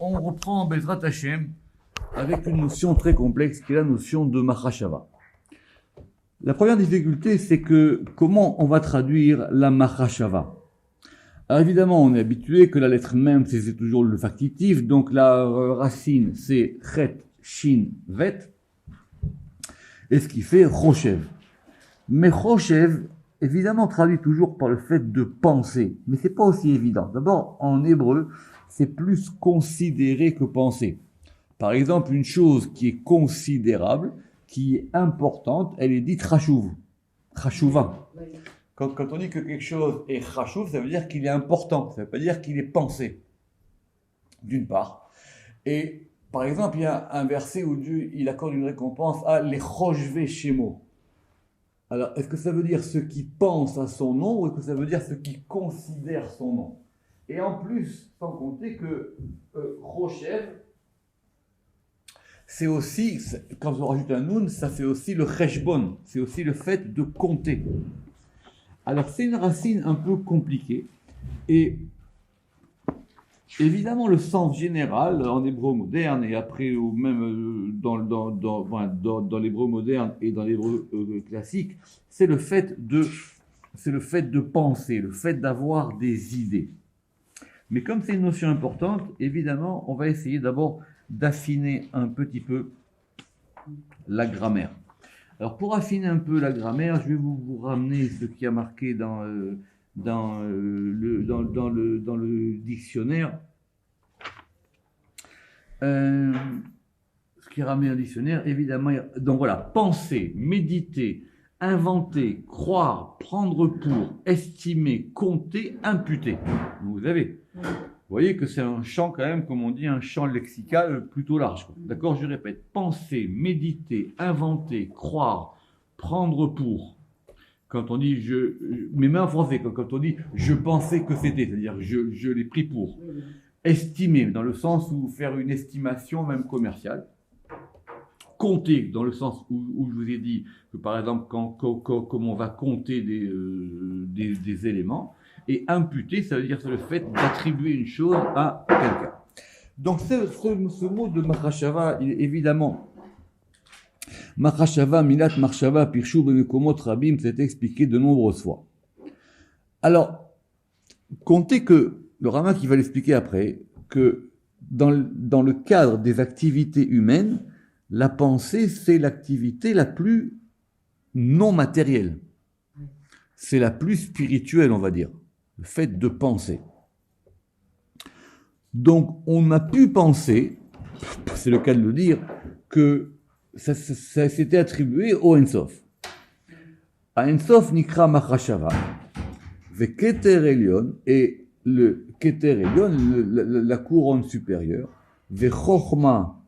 on reprend Bezrat Hashem avec une notion très complexe qui est la notion de Machashava. La première difficulté, c'est que comment on va traduire la Machashava? Alors évidemment, on est habitué que la lettre même, c'est toujours le factitif, donc la racine, c'est Chet, Shin, Vet, et ce qui fait Choshev. Mais Choshev, évidemment, traduit toujours par le fait de penser, mais c'est pas aussi évident. D'abord, en hébreu, c'est plus considéré que penser. Par exemple, une chose qui est considérable, qui est importante, elle est dite chashuv, chashuva. Quand on dit que quelque chose est chashuv, ça veut dire qu'il est important, ça ne veut pas dire qu'il est pensé, d'une part. Et par exemple, il y a un verset où Dieu il accorde une récompense à les choshvé shemo. Alors, est-ce que ça veut dire ceux qui pensent à son nom ou est-ce que ça veut dire ceux qui considèrent son nom? Et en plus, sans compter que choshev, c'est aussi, quand on rajoute un noun, ça fait aussi le cheshbon, c'est aussi le fait de compter. Alors c'est une racine un peu compliquée, et évidemment le sens général en hébreu moderne, et après ou même dans l'hébreu moderne et dans l'hébreu classique, c'est le fait de penser, le fait d'avoir des idées. Mais comme c'est une notion importante, évidemment, on va essayer d'abord d'affiner un petit peu la grammaire. Alors pour affiner un peu la grammaire, je vais vous ramener ce qui a marqué dans le dictionnaire. Ce qui est ramené dans le dictionnaire, évidemment. Donc voilà, penser, méditer, inventer, croire, prendre pour, estimer, compter, imputer. Vous avez. Vous voyez que c'est un champ quand même, comme on dit, un champ lexical plutôt large. D'accord, je répète. Penser, méditer, inventer, croire, prendre pour. Quand on dit mais même en français, quand on dit je pensais que c'était, c'est-à-dire je l'ai pris pour. Estimer, dans le sens où faire une estimation même commerciale. Compter, dans le sens où je vous ai dit que par exemple, comme on va compter des éléments. Et imputer, ça veut dire c'est le fait d'attribuer une chose à quelqu'un. Donc ce mot de Machashava, évidemment, Machashava, Milat Machshava, Pirshu, Bemekomot, Rabim, c'est expliqué de nombreuses fois. Alors, comptez que, le Rama qui va l'expliquer après, que dans le cadre des activités humaines, la pensée, c'est l'activité la plus non matérielle. C'est la plus spirituelle, on va dire. Le fait de penser. Donc, on a pu penser, c'est le cas de le dire, que ça s'était attribué au Ensof. À Ensof, Nikra Machashava, ve Keter Elyon, et le Keter Elyon, la couronne supérieure, ve Chochma,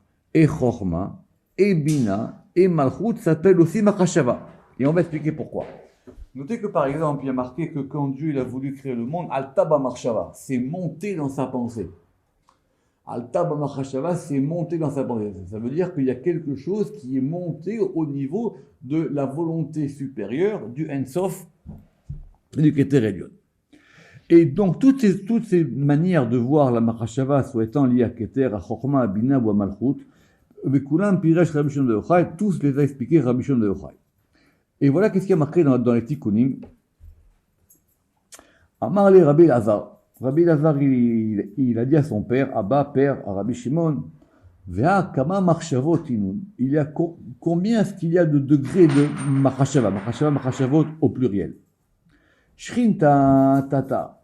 et Bina, et Malchut s'appelle aussi Machashava. Et on va expliquer pourquoi. Notez que par exemple, il y a marqué que quand Dieu il a voulu créer le monde, Al-Taba Marshava, c'est monté dans sa pensée. Al-Taba Marshava, c'est monté dans sa pensée. Ça veut dire qu'il y a quelque chose qui est monté au niveau de la volonté supérieure du Ensof et du Keter Elyon. Et donc, toutes ces manières de voir la Marshava soit étant liées à Keter, à Chochma, à Bina ou à Malchut, Bekulam, Piresh, Rabbi Shimon de Yochai, tous les a expliqués Rabbi Shimon de Yochai. Et voilà qu'est-ce qui a marqué dans les Tikkunim. Amar le Rabbi Lazar. Rabbi Lazar, il a dit à son père, Abba, père, à Rabbi Shimon, Vea kama machshavot inun. Il y a combien est-ce qu'il y a de degrés de machashava? Machashavot au pluriel. Shrin tata.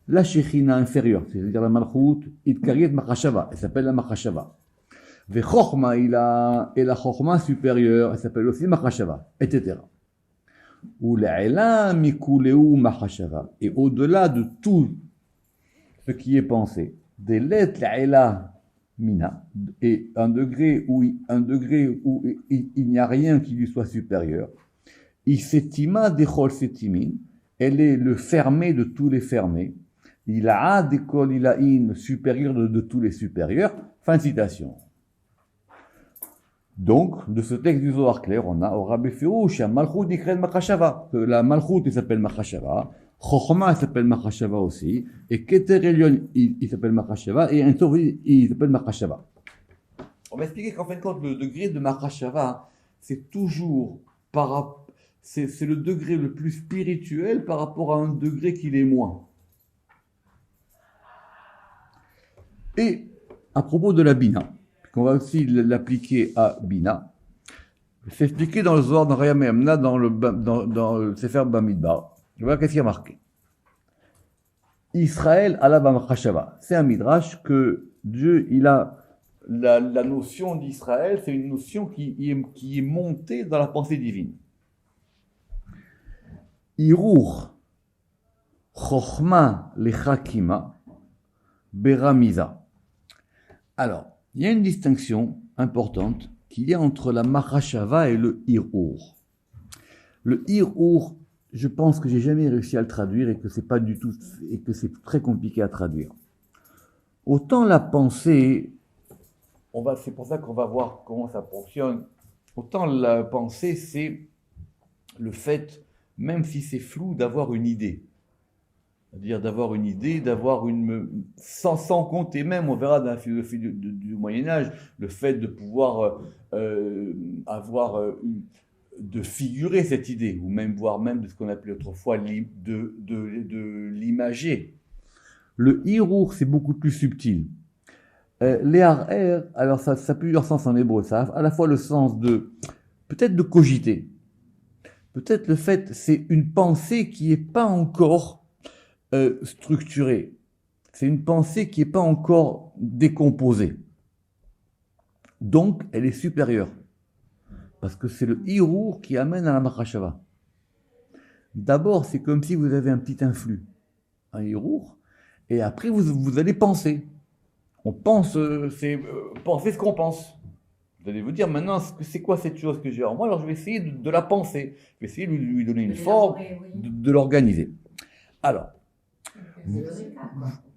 La shechina inférieure, c'est-à-dire la malchut, itkariet machashava. Elle s'appelle la machashava. Ve chochma, et la chochma supérieure, elle s'appelle aussi machashava, etc. Et au-delà de tout ce qui est pensé, des lettres la mina, et un degré où il n'y a rien qui lui soit supérieur, isetima dechol setimin, elle est le fermé de tous les fermés, il a dekol ilain, le supérieur de tous les supérieurs. Fin de citation. Donc, de ce texte du Zohar clair, on a au Rabbi Firouche, Malchut Nikren Machashava, que la Malchut s'appelle Machashava, Chokhmah, il s'appelle Machashava aussi. Et Keter Elyon, il s'appelle Machashava. Et un Tov, il s'appelle Machashava. On va expliquer qu'en fin de compte, le degré de Machashava, c'est toujours c'est le degré le plus spirituel par rapport à un degré qui l'est moins. Et à propos de la Bina, qu'on va aussi l'appliquer à Bina, c'est expliqué dans le Zohar, dans Raya Me'amna, dans le Sefer Bamidbar. Voilà qu'est-ce qu'il y a marqué. Israël ala b'machashava. C'est un midrash que Dieu, il a la notion d'Israël, c'est une notion qui est montée dans la pensée divine. Irur chokhma lechakima beramiza. Alors, il y a une distinction importante qu'il y a entre la machashava et le irur. Le irur, je pense que j'ai jamais réussi à le traduire et que c'est pas du tout, et que c'est très compliqué à traduire. Autant la pensée, c'est pour ça qu'on va voir comment ça fonctionne. Autant la pensée, c'est le fait, même si c'est flou, d'avoir une idée. C'est-à-dire d'avoir une idée, sans compter même, on verra dans la philosophie du Moyen-Âge, le fait de pouvoir de figurer cette idée, ou même voire même de ce qu'on appelait autrefois de l'imager. Le hirour, c'est beaucoup plus subtil. Les harer, alors ça a plusieurs sens en hébreu, ça a à la fois le sens peut-être de cogiter, peut-être le fait, c'est une pensée qui n'est pas encore structurée, c'est une pensée qui n'est pas encore décomposée, donc elle est supérieure, parce que c'est le hirour qui amène à la machashava. D'abord, c'est comme si vous avez un petit influx, un hirour, et après vous allez penser. On pense, c'est penser ce qu'on pense. Vous allez vous dire maintenant, c'est quoi cette chose que j'ai en moi? Alors je vais essayer de la penser. Je vais essayer de lui donner une forme, de l'organiser. Alors,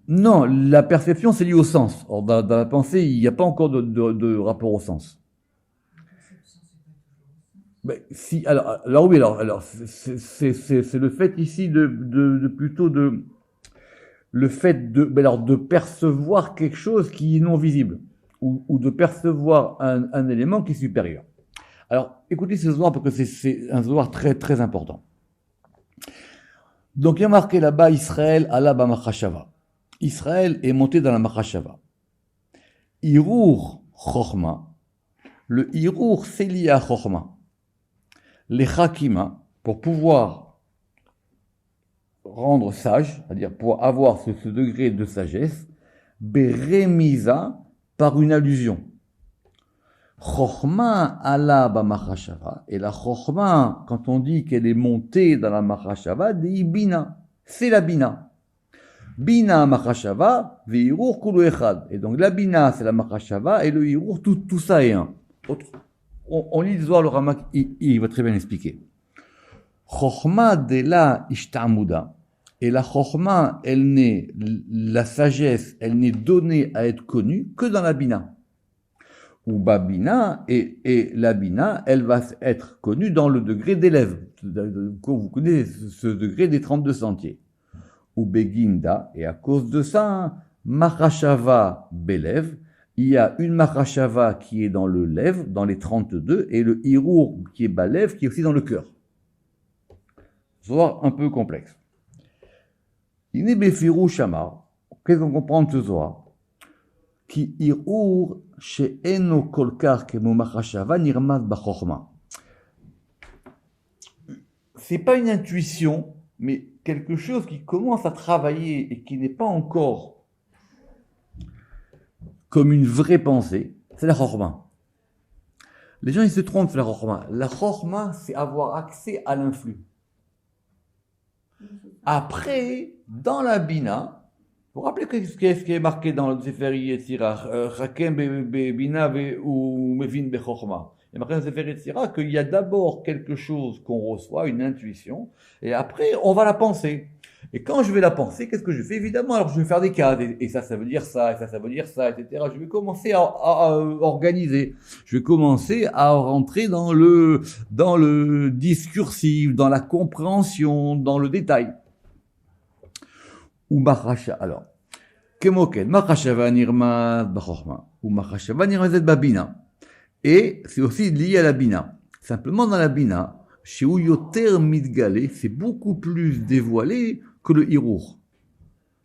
non, la perception c'est lié au sens. Or, dans la pensée, il n'y a pas encore de rapport au sens. Mais si, alors oui, alors c'est le fait ici plutôt le fait de percevoir quelque chose qui est non visible, ou de percevoir un élément qui est supérieur. Alors, écoutez ce zohar parce que c'est un zohar très très important. Donc, il y a marqué là-bas Israël ala b'machashava. Israël est monté dans la machashava. Irur chokhma. Le irur, c'est lié à chokhma. Les chakima, pour pouvoir rendre sage, c'est-à-dire pour avoir ce degré de sagesse, beremiza, par une allusion. Chokhma ala b'machashava, et la chokhma, quand on dit qu'elle est montée dans la machashava, dit bina, c'est la bina. Bina machashava, ve'irur kulu echad. Et donc la bina, c'est la machashava, et le irur, tout ça est un. On lit le Zohar, le Ramak, il va très bien expliquer. Chokhma de la ishtamuda. Et la chokhma, la sagesse, elle n'est donnée à être connue que dans la bina. Ou babina, et la bina, elle va être connue dans le degré d'élève. Vous connaissez ce degré des 32 sentiers. Ou beginda, et à cause de ça, machashava belev, il y a une machashava qui est dans le lève, dans les 32, et le hirour qui est balev, qui est aussi dans le cœur. Zohar un peu complexe. Iné befiru shamar, qu'est-ce qu'on comprend de ce Zohar? Ki hirour she'eno kolkar kemo machashava nirmaz b'chokhma. C'est pas une intuition, mais quelque chose qui commence à travailler et qui n'est pas encore comme une vraie pensée, c'est la chokhma. Les gens, ils se trompent sur la chokhma. La chokhma, c'est avoir accès à l'influx. Après, dans la bina, vous vous rappelez ce qui est marqué dans le Sefer Yetzirah, Chakem bina ou mevin bechokhma. Il y a marqué dans le Sefer Yetzirah qu'il y a d'abord quelque chose qu'on reçoit, une intuition, et après, on va la penser. Et quand je vais la penser, qu'est-ce que je fais? Évidemment, alors je vais faire des cadres, et ça veut dire ça, et ça veut dire ça, etc. Je vais commencer à organiser. Je vais commencer à rentrer dans le discursif, dans la compréhension, dans le détail. ou Machashava. Alors, Kemoken, Machashava Nirma Bachorma, ou Machashava Nirma Zed Babina. Et c'est aussi lié à la Bina. Simplement dans la Bina, chez Uyoter Midgale, c'est beaucoup plus dévoilé que le Hirour.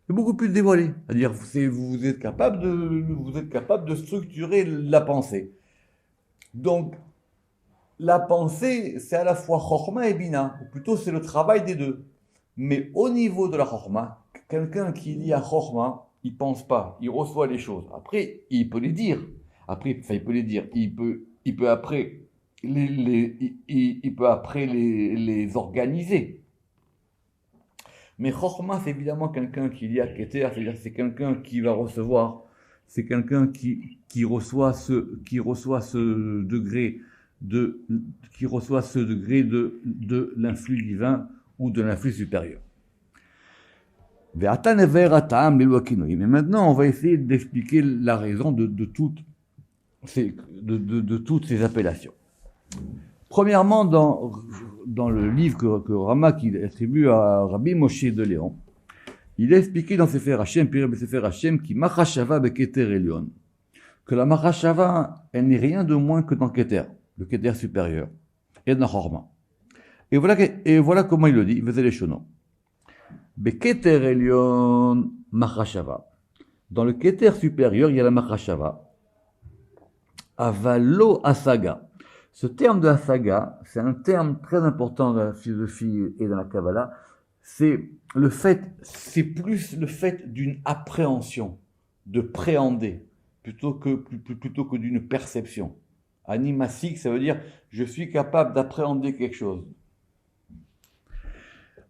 C'est beaucoup plus dévoilé. C'est-à-dire, vous êtes capable de structurer la pensée. Donc, la pensée, c'est à la fois Chorma et Bina, ou plutôt c'est le travail des deux. Mais au niveau de la Chorma, quelqu'un qui lit à Chorma, il pense pas, il reçoit les choses. Après, il peut les dire. Après, enfin, il peut les dire. Il peut après il peut après les organiser. Mais Chorma, c'est évidemment quelqu'un qui lit à Keter, c'est-à-dire c'est quelqu'un qui va recevoir, c'est quelqu'un qui reçoit ce degré de l'influx divin ou de l'influx supérieur. Mais maintenant, on va essayer d'expliquer la raison de toutes ces appellations. Premièrement, dans le livre que Rama qui attribue à Rabbi Moshe de Léon, il a expliqué dans Sefer Hashem, Piré Sefer Hashem, qui Machashava beketer Elion, que la Machashava, elle n'est rien de moins que dans Keter, le Keter supérieur, et dans Chorma. Et voilà comment il le dit, il faisait les chonos. Beketer Elion Machashava. Dans le Keter supérieur, il y a la Machashava. Avalo Asaga. Ce terme de Asaga, c'est un terme très important dans la philosophie et dans la Kabbalah. C'est plus le fait d'une appréhension, de préhender, plutôt que d'une perception. Animasik, ça veut dire je suis capable d'appréhender quelque chose.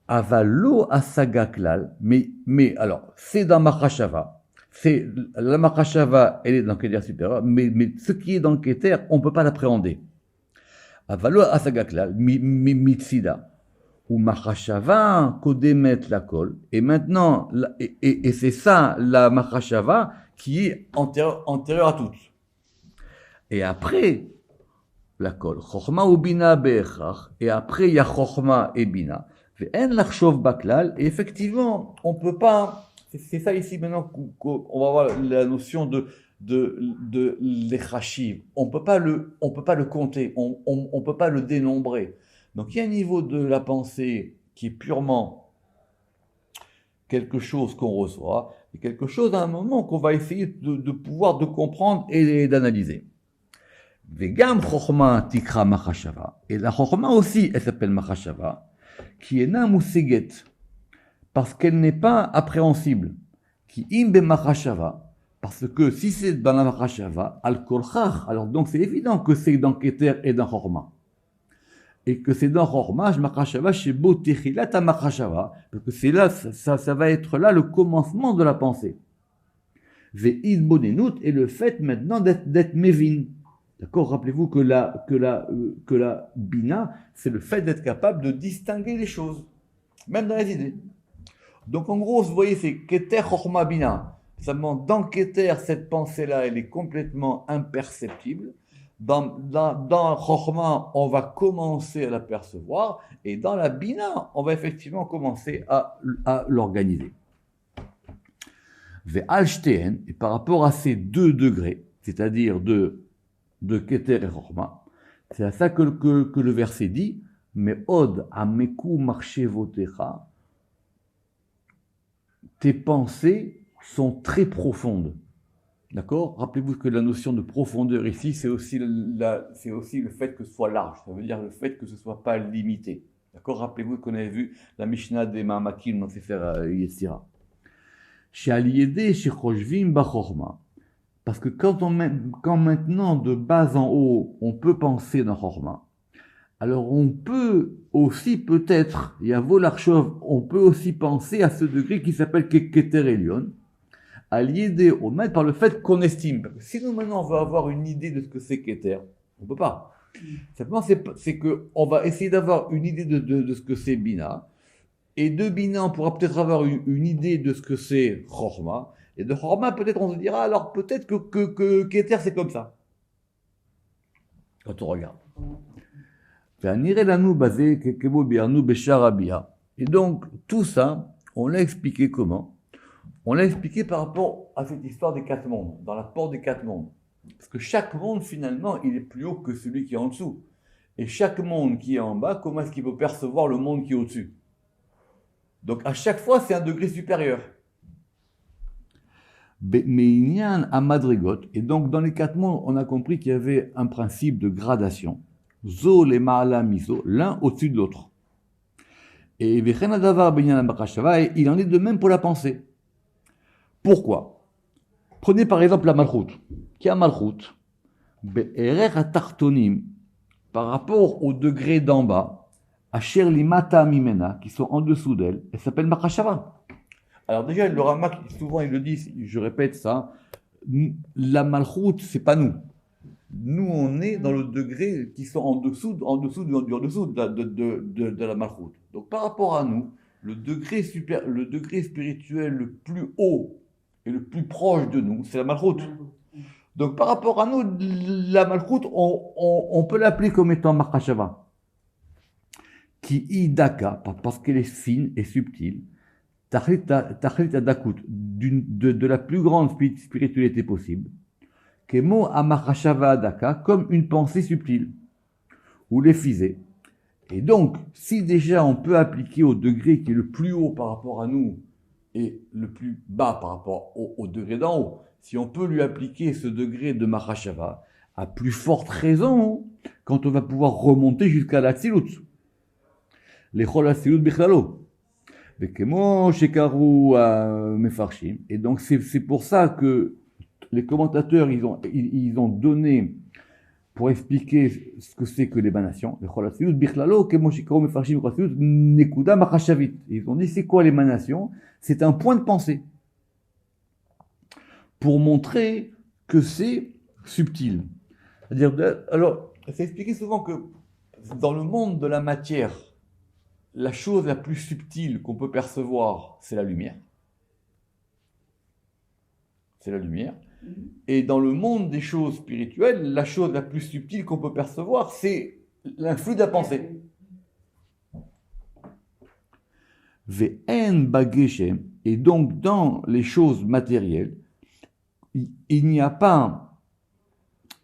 Avalo Asaga Klal, mais alors, c'est dans Machashava. La Machashava, elle est dans le Keter supérieur, mais ce qui est dans le Keter, on ne peut pas l'appréhender. Avalo Asaga Klal, Mitsida. Ou Machashava, Kodemet Lakol. Et maintenant, et c'est ça, la Machashava, qui est antérieure à toutes. Et après, Lakol, Chochma ou Bina Be'echach, et après, il y a Chochma et Bina. Ve'en lachshov baklal, et effectivement, on peut pas, c'est ça ici maintenant qu'on va voir la notion de l'echashiv. On peut pas le compter, on peut pas le dénombrer. Donc il y a un niveau de la pensée qui est purement quelque chose qu'on reçoit, et quelque chose à un moment qu'on va essayer de pouvoir de comprendre et d'analyser. Vegam chokhma tikra machashava. Et la chokhma aussi, elle s'appelle machashava, qui est namuseget, parce qu'elle n'est pas appréhensible. Qui imbe machashava, parce que si c'est dans la machashava, al kolchach, alors donc c'est évident que c'est dans Keter et dans chokhma. Et que c'est dans Chorma, Machashava, chez Botechilat à Machashava, parce que c'est là, ça va être là le commencement de la pensée. Ve'id bonenut est le fait maintenant d'être Mevin. D'accord? Rappelez-vous que la Bina, c'est le fait d'être capable de distinguer les choses, même dans les idées. Donc en gros, vous voyez, c'est Keter Chorma Bina. Seulement, dans Keter, cette pensée-là, elle est complètement imperceptible. Dans Chokhmah, on va commencer à l'apercevoir, et dans la Bina, on va effectivement commencer à l'organiser. Ve'alshteen, et par rapport à ces deux degrés, c'est-à-dire de Keter et Chokhmah, c'est à ça que le verset dit, mais od ameku marchevotecha, tes pensées sont très profondes. D'accord? Rappelez-vous que la notion de profondeur ici, c'est aussi le fait que ce soit large. Ça veut dire le fait que ce ne soit pas limité. D'accord? Rappelez-vous qu'on avait vu la Mishnah des Ma'amakim dans Sefer Yetzira. Chez Aliédé, chez Choshvim, Bachorma. Parce que quand maintenant, de bas en haut, on peut penser dans Chorma, alors on peut aussi peut-être, Yavo l'Archov, on peut aussi penser à ce degré qui s'appelle Keter Elion, à l'idée au maître par le fait qu'on estime. Parce que si nous maintenant on veut avoir une idée de ce que c'est Keter, on ne peut pas. Simplement c'est qu'on va essayer d'avoir une idée de ce que c'est Bina, et de Bina on pourra peut-être avoir une idée de ce que c'est Chorma, et de Chorma peut-être on se dira alors peut-être que Keter c'est comme ça. Quand on regarde. Et donc tout ça, on l'a expliqué comment? On l'a expliqué par rapport à cette histoire des 4 mondes, dans la porte des 4 mondes. Parce que chaque monde, finalement, il est plus haut que celui qui est en dessous. Et chaque monde qui est en bas, comment est-ce qu'il peut percevoir le monde qui est au-dessus? Donc à chaque fois, c'est un degré supérieur. Meinyan à Madrigot. Et donc dans les 4 mondes, on a compris qu'il y avait un principe de gradation. Zo le ma'ala miso, l'un au-dessus de l'autre. Et il en est de même pour la pensée. Pourquoi? Prenez par exemple la malchout. Qui a malchout? Be'erer tartonim, par rapport au degré d'en bas, asher limata mimena, qui sont en dessous d'elle, elle s'appelle machashava. Alors déjà, le Ramak, souvent il le dit, je répète ça, la malchout, c'est pas nous. Nous, on est dans le degré qui sont en dessous de la malchout. Donc par rapport à nous, le degré spirituel le plus haut et le plus proche de nous, c'est la malchout. Donc par rapport à nous, la malchout, on peut l'appeler comme étant machashava. Qui idaka, parce qu'elle est fine et subtile, tachlit adakut, de la plus grande spiritualité possible. Kemo amachashava adaka, comme une pensée subtile, ou les physés. Et donc, si déjà on peut appliquer au degré qui est le plus haut par rapport à nous, et le plus bas par rapport au degré d'en haut, si on peut lui appliquer ce degré de Mahashava, à plus forte raison, quand on va pouvoir remonter jusqu'à la Tzilut. Les Chol Tzilut Bichlalo. Et donc c'est pour ça que les commentateurs, ils ont donné, pour expliquer ce que c'est que l'émanation, les Chol Tzilut Bichlalo, Kemo Shekaru Mefarshim Chol Tzilut Nekuda Machashavit. Ils ont dit, c'est quoi l'émanation? C'est un point de pensée. Pour montrer que c'est subtil. C'est-à-dire, alors, c'est expliqué souvent que dans le monde de la matière, la chose la plus subtile qu'on peut percevoir, c'est la lumière. C'est la lumière. Et dans le monde des choses spirituelles, la chose la plus subtile qu'on peut percevoir, c'est l'influx de la pensée. Ve'en bageshem, et donc dans les choses matérielles, il n'y a pas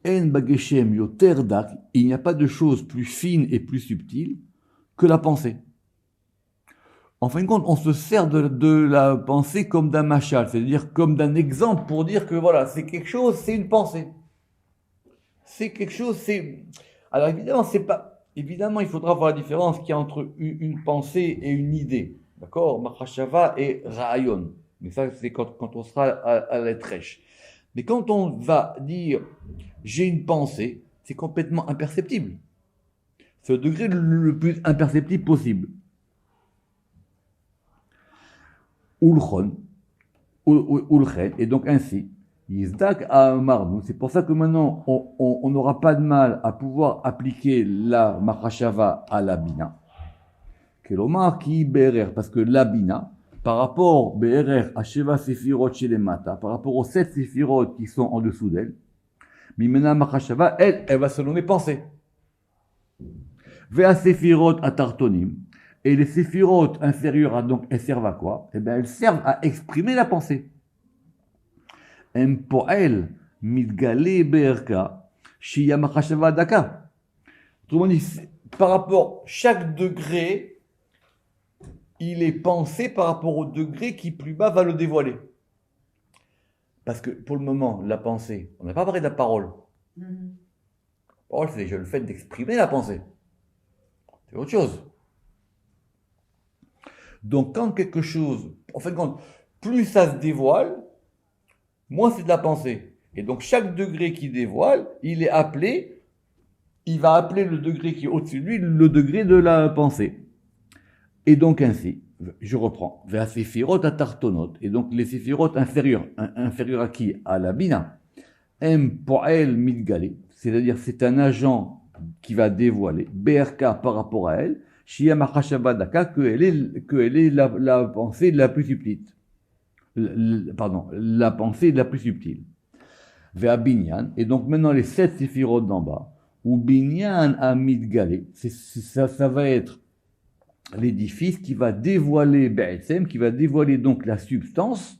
en bageshem yoter dak, il n'y a pas de chose plus fine et plus subtile que la pensée. En fin de compte, on se sert de la pensée comme d'un machal, c'est-à-dire comme d'un exemple pour dire que voilà, c'est quelque chose, c'est une pensée. C'est quelque chose, c'est... Alors évidemment, c'est pas... Évidemment, il faudra voir la différence qu'il y a entre une pensée et une idée. D'accord? Machashava et Ra'ayon. Mais ça, c'est quand on sera à l'étrèche. Mais quand on va dire j'ai une pensée, c'est complètement imperceptible. C'est le degré le plus imperceptible possible. Ulchon, et donc ainsi, Yizdak a Marnou. C'est pour ça que maintenant, on n'aura pas de mal à pouvoir appliquer la Machashava à la Bina. Kelomar qui Berer, parce que la Bina, par rapport Berer à Sheva Sefirot chez les Mata, par rapport aux 7 Sefirot qui sont en dessous d'elle, Mimena Machashava, elle va se nommer pensée. Vea Sefirot à Tartonim. Et les séphirotes inférieures, donc, elles servent à quoi? Eh bien, elles servent à exprimer la pensée. Poel mitgale berka shiya machashava daka. Autrement dit, par rapport, chaque degré, il est pensé par rapport au degré qui plus bas va le dévoiler. Parce que pour le moment, la pensée, on n'a pas parlé de la parole. La parole, c'est déjà le fait d'exprimer la pensée. C'est autre chose. Donc, quand quelque chose, en fait, plus ça se dévoile, moins c'est de la pensée. Et donc, chaque degré qui dévoile, il va appeler le degré qui est au-dessus de lui, le degré de la pensée. Et donc, ainsi, je reprends, vers séphirot à tartonot, et donc les séphirotes inférieures à qui? À la bina. Poel mitgalé, c'est-à-dire c'est un agent qui va dévoiler, BRK par rapport à elle, Shia Machashava Daka, qu'elle est la pensée la plus subtile. La pensée la plus subtile. Vers Binyan, et donc maintenant les 7 séphirotes d'en bas, ou Binyan à Midgalé, ça va être l'édifice qui va dévoiler Be'etzem, qui va dévoiler donc la substance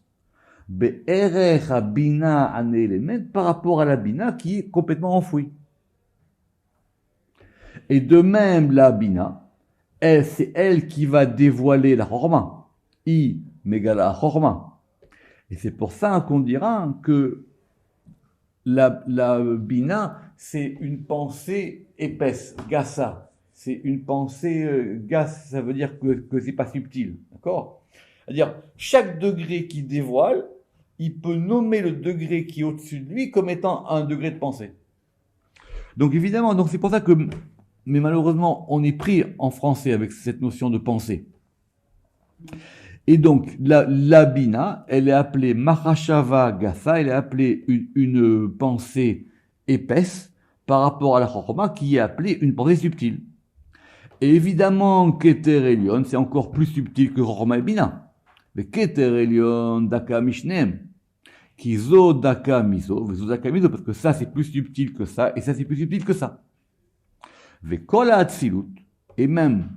Be'erech habina anélémet par rapport à la bina qui est complètement enfouie. Et de même, la bina, c'est elle qui va dévoiler la chorma. I megala chorma. Et c'est pour ça qu'on dira que la bina, c'est une pensée épaisse, gassa. C'est une pensée gasse, ça veut dire que c'est pas subtil, d'accord? C'est-à-dire, chaque degré qui dévoile, il peut nommer le degré qui est au-dessus de lui comme étant un degré de pensée. Donc évidemment, donc c'est pour ça que, mais malheureusement, on est pris en français avec cette notion de pensée. Et donc, la bina, elle est appelée Mahashava Gassa, elle est appelée une pensée épaisse par rapport à la Chorma qui est appelée une pensée subtile. Et évidemment, Keter Elion, c'est encore plus subtil que Chorma et Bina. Mais Keter Elion, Daka Mishnem, Kizo Daka Miso, Vezo Daka Miso, parce que ça c'est plus subtil que ça, et ça c'est plus subtil que ça. Vekola Atzilut, et même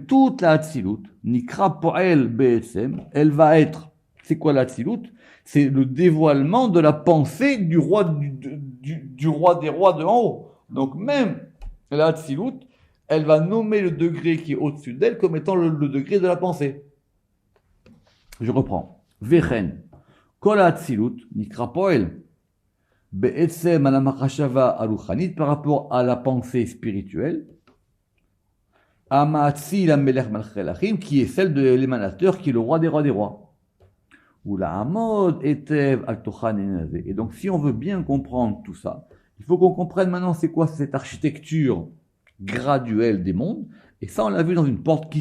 toute la Hatzilut, Nikra Poel Be'etzem, elle va être, c'est quoi la Hatzilut? C'est le dévoilement de la pensée du roi, du roi des rois de en haut. Donc même la Hatzilut, elle va nommer le degré qui est au-dessus d'elle comme étant le degré de la pensée. Je reprends. Vechen, Kol Hatzilut, Nikra Poel Be'etzem ala Machashava aruchanit par rapport à la pensée spirituelle. Amatzi la Melech Malchelachim, qui est celle de l'émanateur, qui est le roi des rois des rois. Ou la Amod Etev Al-Tochan Enazé. Et donc, si on veut bien comprendre tout ça, il faut qu'on comprenne maintenant c'est quoi cette architecture graduelle des mondes. Et ça, on l'a vu dans une porte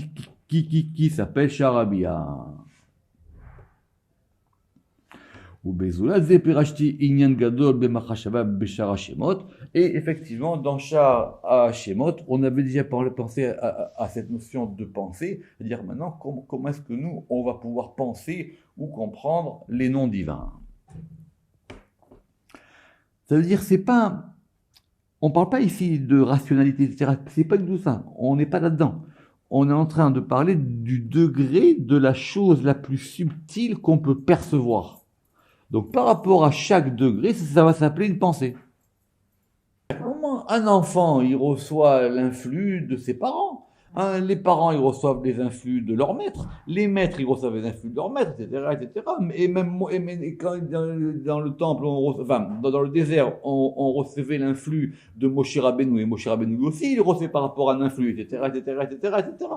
qui s'appelle Sharabia. Et effectivement, dans Shar Hashemot, on avait déjà pensé à cette notion de pensée, c'est-à-dire maintenant comment est-ce que nous, on va pouvoir penser ou comprendre les noms divins. Ça veut dire, on parle pas ici de rationalité, etc. C'est pas du tout ça, on n'est pas là-dedans. On est en train de parler du degré de la chose la plus subtile qu'on peut percevoir. Donc, par rapport à chaque degré, ça va s'appeler une pensée. Comment un enfant, il reçoit l'influx de ses parents? Les parents, ils reçoivent les influx de leur maître. Les maîtres, ils reçoivent les influx de leur maître, etc., etc. Et même quand dans le temple, dans le désert, on recevait l'influx de Moshe Rabbeinu, et Moshe Rabbeinu aussi, il recevait par rapport à un influx, etc., etc., etc., etc.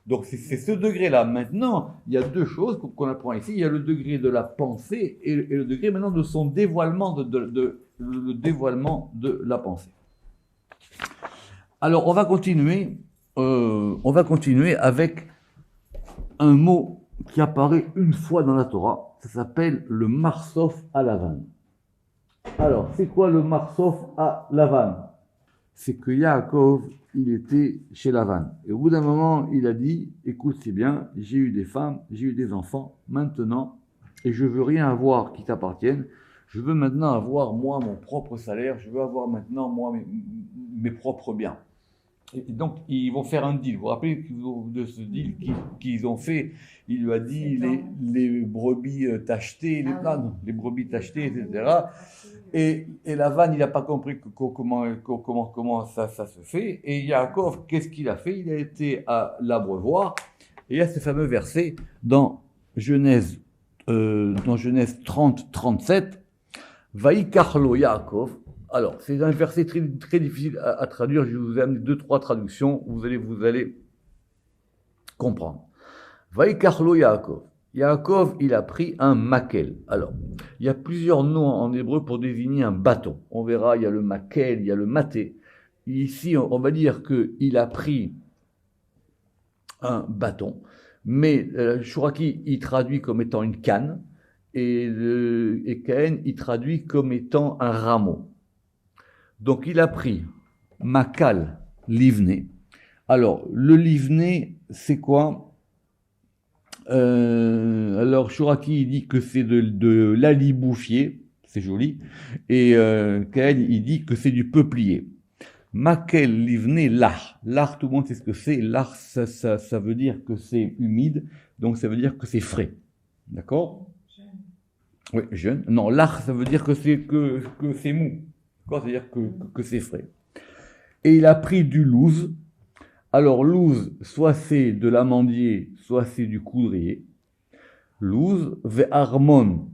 Donc c'est ce degré-là. Maintenant, il y a deux choses qu'on apprend ici. Il y a le degré de la pensée et le degré maintenant de son dévoilement, le dévoilement de la pensée. Alors on va continuer avec un mot qui apparaît une fois dans la Torah. Ça s'appelle le Marsof à Lavan. Alors c'est quoi le Marsof à Lavan? C'est que Yaakov, il était chez Lavan. Et au bout d'un moment, il a dit, écoute, c'est bien, j'ai eu des femmes, j'ai eu des enfants, maintenant, et je veux rien avoir qui t'appartienne, je veux maintenant avoir, moi, mon propre salaire, je veux avoir maintenant, moi, mes propres biens. Et donc, ils vont faire un deal. Vous vous rappelez de ce deal qu'ils ont fait? Il lui a dit, les brebis tachetées, les brebis tachetées, etc. Et Lavan, il n'a pas compris comment ça se fait. Et Yaakov, qu'est-ce qu'il a fait? Il a été à l'abreuvoir. Et il y a ce fameux verset dans Genèse 30, 37. Vaïkarlo Yaakov. Alors, c'est un verset très, très difficile à traduire. Je vais vous amener 2-3 traductions. Vous allez comprendre. Vaïkarlo Yaakov. Yaakov, il a pris un makel. Alors, il y a plusieurs noms en hébreu pour désigner un bâton. On verra, il y a le makel, il y a le maté. Ici, on va dire qu'il a pris un bâton. Mais Shuraki, il traduit comme étant une canne. Et Caïn, il traduit comme étant un rameau. Donc, il a pris makal, livné. Alors, le livné, c'est quoi? Alors, Shuraki, il dit que c'est de l'aliboufier, c'est joli, et Caïn, il dit que c'est du peuplier. Makel, livné, l'ar. L'ar, tout le monde sait ce que c'est. L'ar, ça veut dire que c'est humide, donc ça veut dire que c'est frais. D'accord? Oui, jeune. Non, lach, ça veut dire que c'est mou. D'accord? C'est-à-dire que c'est frais. Et il a pris du louz. Alors, louz, soit c'est de l'amandier, soit c'est du coudrier. Louz, ve'armon.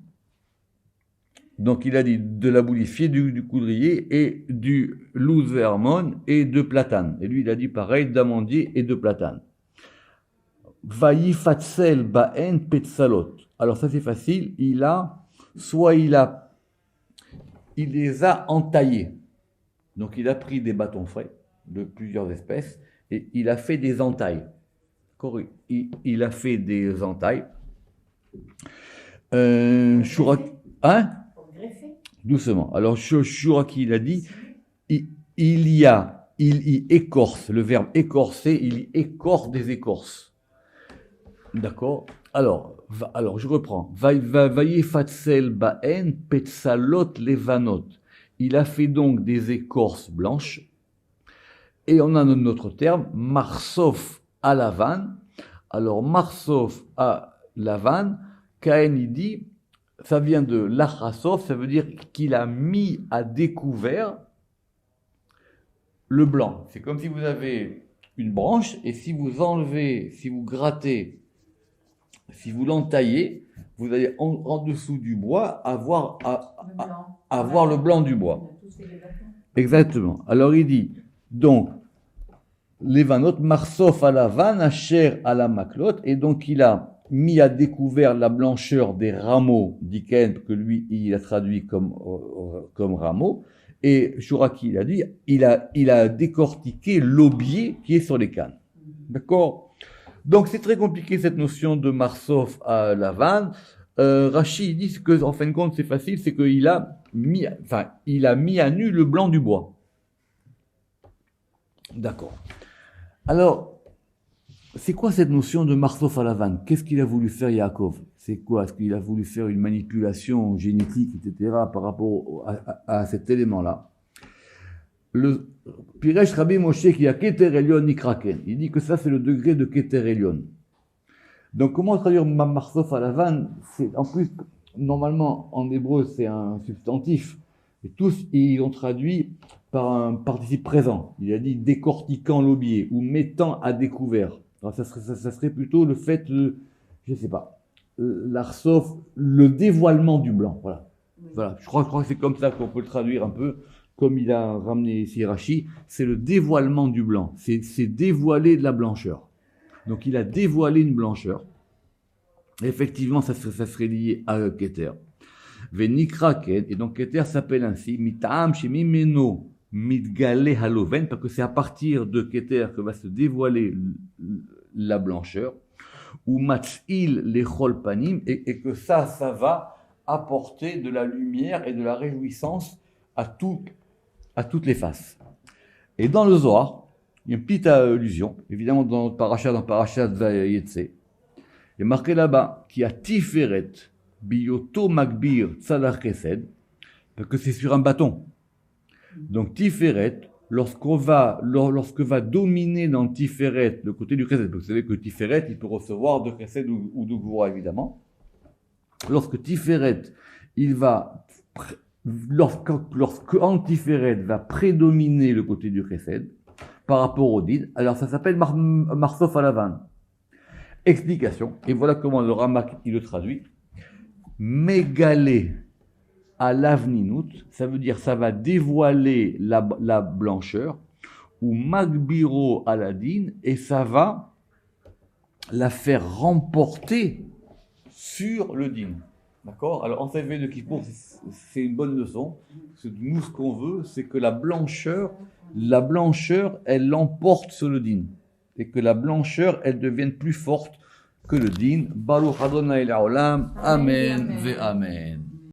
Donc, il a dit de la boulifiée, du coudrier, et du louz ve'armon, et de platane. Et lui, il a dit pareil, d'amandier et de platane. Vayifatsel ba'en petsalot. Alors, ça, c'est facile. Il les a entaillés. Donc, il a pris des bâtons frais de plusieurs espèces et il a fait des entailles. Il a fait des entailles. Hein? Doucement. Alors, Shuraki, il a dit, il y écorce, le verbe écorcer, il y écorce des écorces. D'accord? Alors, je reprends. Vayifatsel ba'en petsalot levanot. Il a fait donc des écorces blanches. Et on a notre terme, marsof à lavan. Alors, marsof à lavan, Caïn, il dit, ça vient de l'achasof, ça veut dire qu'il a mis à découvert le blanc. C'est comme si vous avez une branche, et si vous enlevez, si vous grattez, si vous l'entaillez, vous allez en dessous du bois avoir le blanc du bois. Exactement. Alors il dit, donc, Levanot, Marsof à la vanne, Asher à la maclote, et donc il a mis à découvert la blancheur des rameaux d'Iken, que lui, il a traduit comme rameaux, et Shuraki, il a dit, il a décortiqué l'aubier qui est sur les cannes. D'accord? Donc c'est très compliqué cette notion de Marsof à la vanne. Rashi dit que en fin de compte c'est facile, c'est qu'il a mis à nu le blanc du bois. D'accord. Alors, c'est quoi cette notion de Marsof à la vanne? Qu'est-ce qu'il a voulu faire Yaakov? C'est quoi? Est-ce qu'il a voulu faire une manipulation génétique, etc. par rapport à cet élément-là? Le Piresh Rabbi Moshe qui a Keter Elyon Nikraken. Il dit que ça c'est le degré de Keter Elyon. Donc comment traduire Marsof à la vanne? En plus, normalement en hébreu c'est un substantif. Et tous ils ont traduit par un participe présent. Il a dit décortiquant l'aubier ou mettant à découvert. Alors ça serait plutôt le fait de, je sais pas, l'arsof, le dévoilement du blanc. Voilà. Voilà. Je crois que c'est comme ça qu'on peut le traduire un peu. Comme il a ramené ici Rashi, c'est le dévoilement du blanc, c'est dévoiler de la blancheur. Donc il a dévoilé une blancheur. Effectivement, ça serait lié à Keter. Venikraken, et donc Keter s'appelle ainsi, Mitaam Shemimeno Mitgale Haloven, parce que c'est à partir de Keter que va se dévoiler la blancheur, ou Matzil Lechol Panim, et que ça va apporter de la lumière et de la réjouissance à toutes les faces. Et dans le Zohar, il y a une petite allusion, évidemment dans Parashat Vayetse, il est marqué là-bas qu'il y a Tiferet, Biyoto Magbir Tzadar Chesed, parce que c'est sur un bâton. Donc Tiferet, lorsque va dominer dans Tiferet le côté du Chesed, vous savez que Tiferet, il peut recevoir de Chesed ou de Gvura évidemment. Lorsque Tiferet, lorsque Antiferet va prédominer le côté du Chesed par rapport au Din, alors ça s'appelle Marsof à la vanne. Explication, et voilà comment le Ramak il le traduit. Mégalé à l'avninut, ça veut dire ça va dévoiler la blancheur, ou Magbiro à la Din, et ça va la faire remporter sur le Din. D'accord? Alors, en CV de Kippour, c'est une bonne leçon. Nous, ce qu'on veut, c'est que la blancheur, elle l'emporte sur le din. Et que la blancheur, elle devienne plus forte que le din. Baruch Adonai L'Olam. Amen ve Amen.